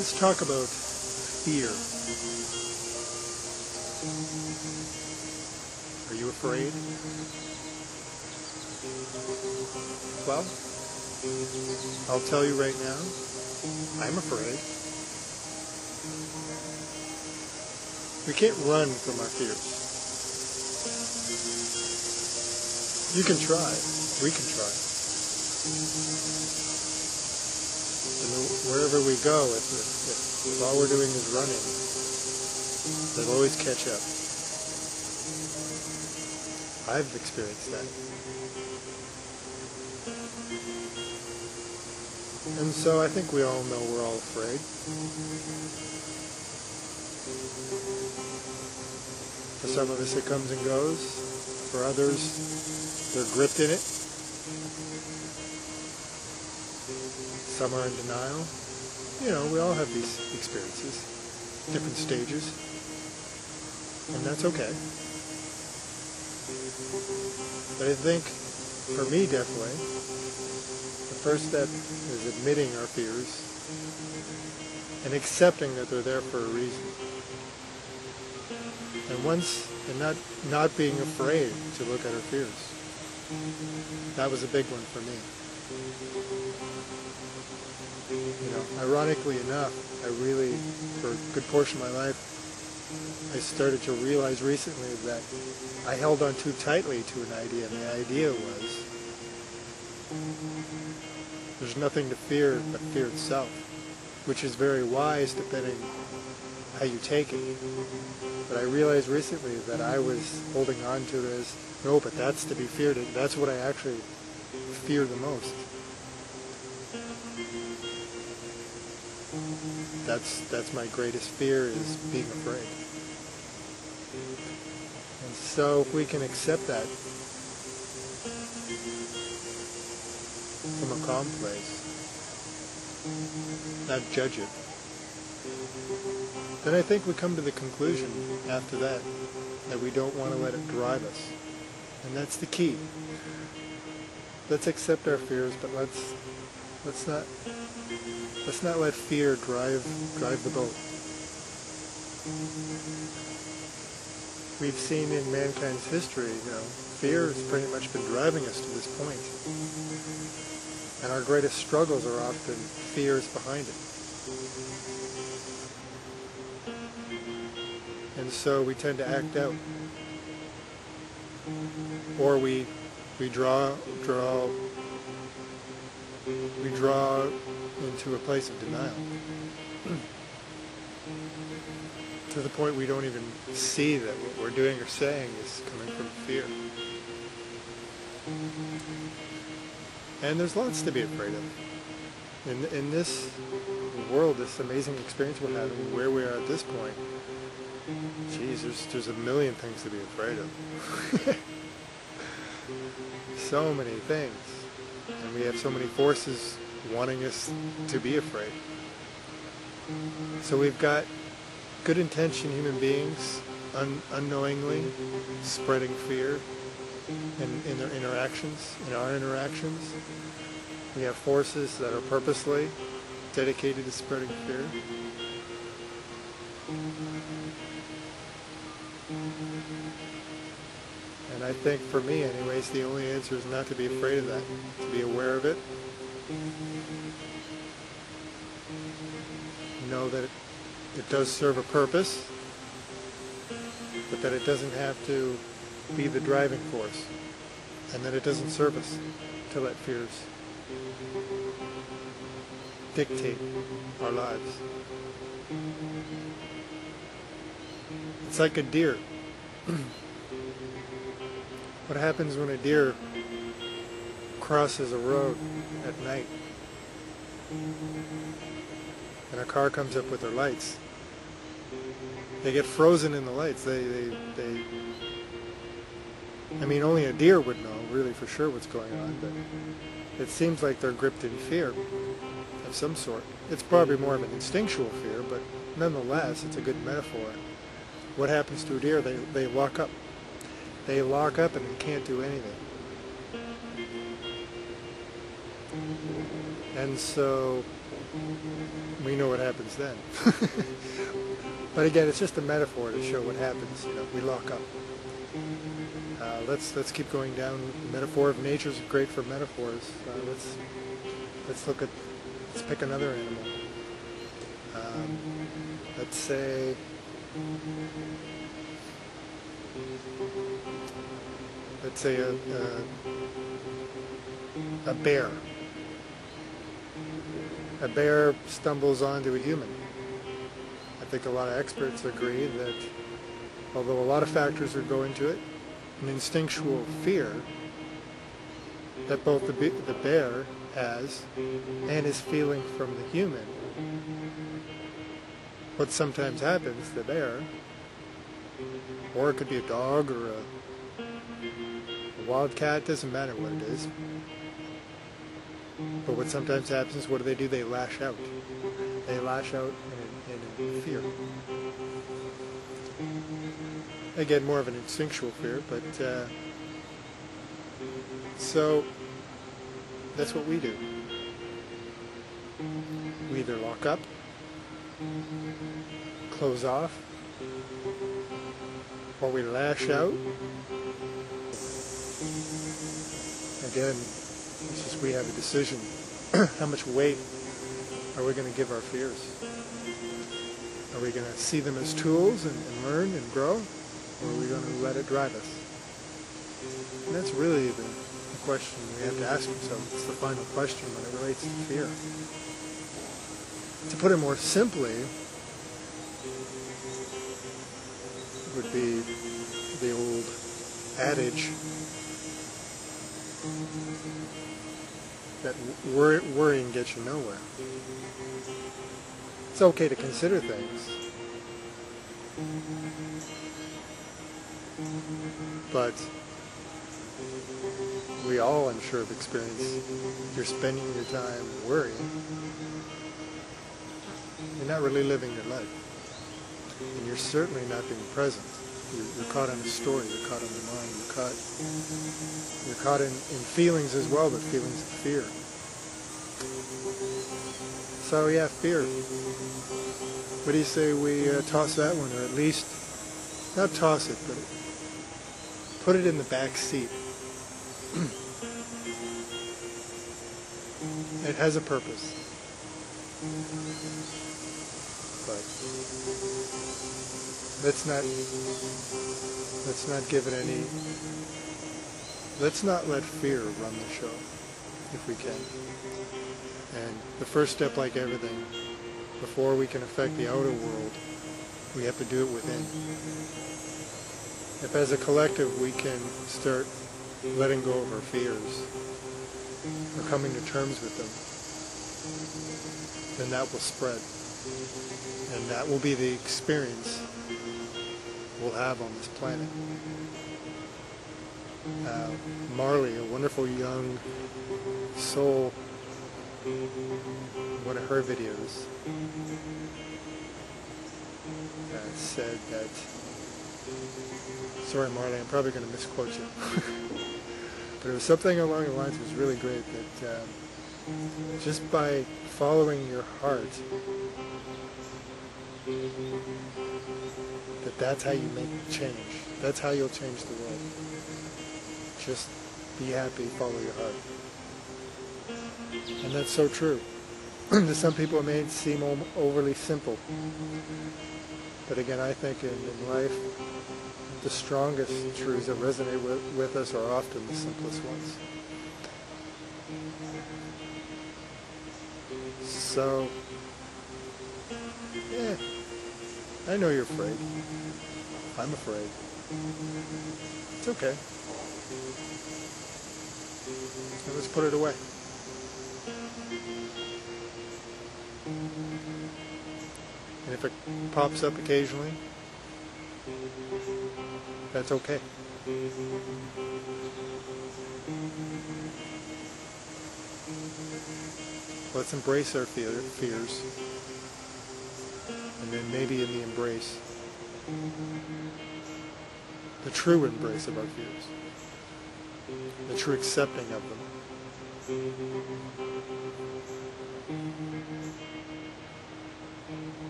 Let's talk about fear. Are you afraid? Well, I'll tell you right now, I'm afraid. We can't run from our fears. You can try. We can try. And wherever we go, if all we're doing is running, they'll always catch up. I've experienced that. And so I think we all know we're all afraid. For some of us it comes and goes. For others, they're gripped in it. Some are in denial. You know, we all have these experiences, different stages, and that's okay. But I think, for me definitely, the first step is admitting our fears and accepting that they're there for a reason. And not being afraid to look at our fears. That was a big one for me. You know, ironically enough, I really, for a good portion of my life, I started to realize recently that I held on too tightly to an idea, and the idea was there's nothing to fear but fear itself, which is very wise depending how you take it. But I realized recently that I was holding on to it as, no, but that's to be feared. That's what I actually fear the most. That's my greatest fear, is being afraid. And so if we can accept that from a calm place, not judge it, then I think we come to the conclusion after that we don't want to let it drive us. And that's the key. Let's accept our fears, but let's not let fear drive the boat. We've seen in mankind's history, you know, fear has pretty much been driving us to this point. And our greatest struggles are often fears behind it. And so we tend to act out. Or we draw into a place of denial. To the point we don't even see that what we're doing or saying is coming from fear. And there's lots to be afraid of. In this world, this amazing experience we're having, where we are at this point, geez, there's a million things to be afraid of. So many things. And we have so many forces wanting us to be afraid. So we've got good intention human beings unknowingly spreading fear in their interactions, in our interactions. We have forces that are purposely dedicated to spreading fear. And I think for me anyways, the only answer is not to be afraid of that, to be aware of it. Know that it does serve a purpose, but that it doesn't have to be the driving force, and that it doesn't serve us to let fears dictate our lives. It's like a deer. What happens when a deer crosses a road at night and a car comes up with their lights? They get frozen in the lights. I mean, only a deer would know really for sure what's going on, but it seems like they're gripped in fear of some sort. It's probably more of an instinctual fear, but nonetheless, it's a good metaphor. What happens to a deer? They lock up. They lock up and they can't do anything. And so we know what happens then. But again, it's just a metaphor to show what happens. We lock up. Let's keep going down. The metaphor of nature is great for metaphors. Let's pick another animal. Let's say a bear. A bear stumbles onto a human. I think a lot of experts agree that although a lot of factors would go into it, an instinctual fear that both the bear has and is feeling from the human. What sometimes happens, the bear, or it could be a dog or a wildcat, doesn't matter what it is. But what sometimes happens, what do? They lash out. They lash out in fear. Again, more of an instinctual fear, but so that's what we do. We either lock up, close off, or we lash out. Again, it's just we have a decision. How much weight are we going to give our fears? Are we going to see them as tools and learn and grow? Or are we going to let it drive us? And that's really the question we have to ask ourselves. It's the final question when it relates to fear. To put it more simply, would be the old adage that worrying gets you nowhere. It's okay to consider things, but we all, I'm sure, have experienced, if you're spending your time worrying, you're not really living your life. And you're certainly not being present. You're caught in a story, you're caught in the mind, you're caught in feelings as well, but feelings of fear. So yeah, fear. What do you say we toss that one, or at least, not toss it, but put it in the back seat. It has a purpose. But let's not give it any, let's not let fear run the show, if we can. And the first step, like everything, before we can affect the outer world, we have to do it within. If as a collective we can start letting go of our fears, or coming to terms with them, then that will spread. And that will be the experience we'll have on this planet. Marley, a wonderful young soul, one of her videos, said that, sorry Marley, I'm probably going to misquote you, but it was something along the lines that was really great, that just by following your heart, that's how you make change. That's how you'll change the world. Just be happy, follow your heart. And that's so true. To some people it may seem overly simple. But again, I think in life, the strongest truths that resonate with us are often the simplest ones. So, yeah, I know you're afraid. I'm afraid. It's okay. So let's put it away. And if it pops up occasionally, that's okay. Let's embrace our fears. And then maybe in the embrace, the true embrace of our fears, the true accepting of them,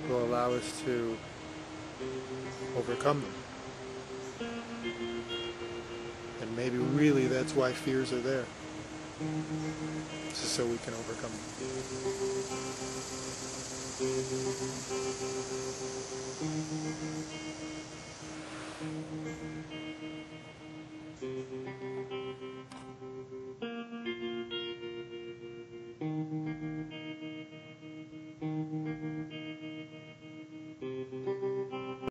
will allow us to overcome them. And maybe really that's why fears are there. Just so we can overcome them.